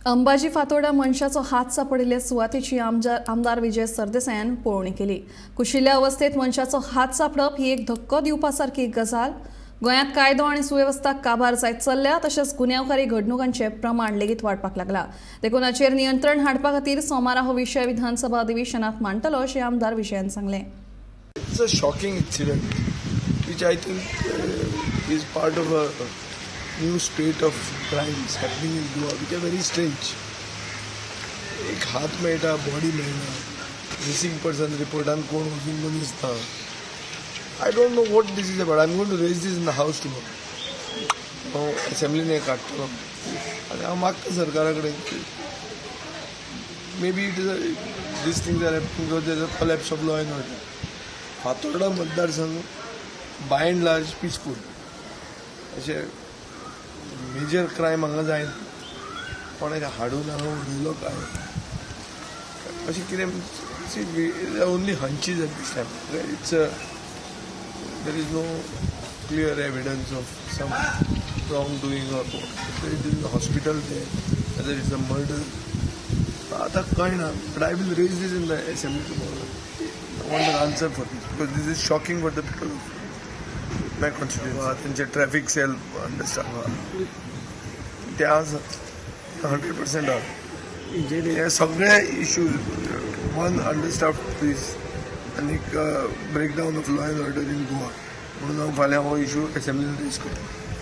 अंबाजी फातोर्डा मनशाचो हात सापडिल्ल्या सुवातेची आमदार विजय सरदेसायान पळोवणी केली। कुशिल्ल्या अवस्थेत मनशाचो हात सापडप ही एक धक्को दिवपासारकी गजाल। गोंयांत कायदो आनी सुवेवस्था काबार जायत चल्ल्या, तशेंच गुन्यांवकारी घडणुकांचे प्रमाण लेगीत वाडपाक लागला। देखून हाचेर नियंत्रण हाडपा खातीर सोमारा हो विशय विधानसभा अधिवेशनात मांडटलो अशें आमदार विजयान सांगलें। It's a shocking incident, which I think is part of a new spate of crimes happening in Goa, which are very strange. एक हात मेळटा, बॉडी मेळना, मिसिंग पर्सन रिपोर्टान कोण वचून कोण दिसता. I don't know what this is about. I'm going to raise this in the house tomorrow. हांव असेंब्लीन हें काडटलो आनी हांव मागता सरकारा कडेन की maybe it is these things are happening because there is a collapse of law and order. Fatorda मतदारसंघ by and large peaceful. अशें मेजर क्रायम हांगा जायना, कोणाक हाडून हांगा उडयलो काय अशें कितें only hunches at this time. There is no clear evidence of some wrongdoing or whether it is a hospital there, whether it's a murder. आता कळना, but I will raise this in the assembly tomorrow. I want an answer for this because this is shocking for the people of my constituency. त्यांचे traffic sale understand ते आज 100% हे सगळे issues one अंडरस्टाफ please आनी breakdown of law and order in Goa म्हणून हांव फाल्यां हो इश्यू असेंब्लीन रेज करता.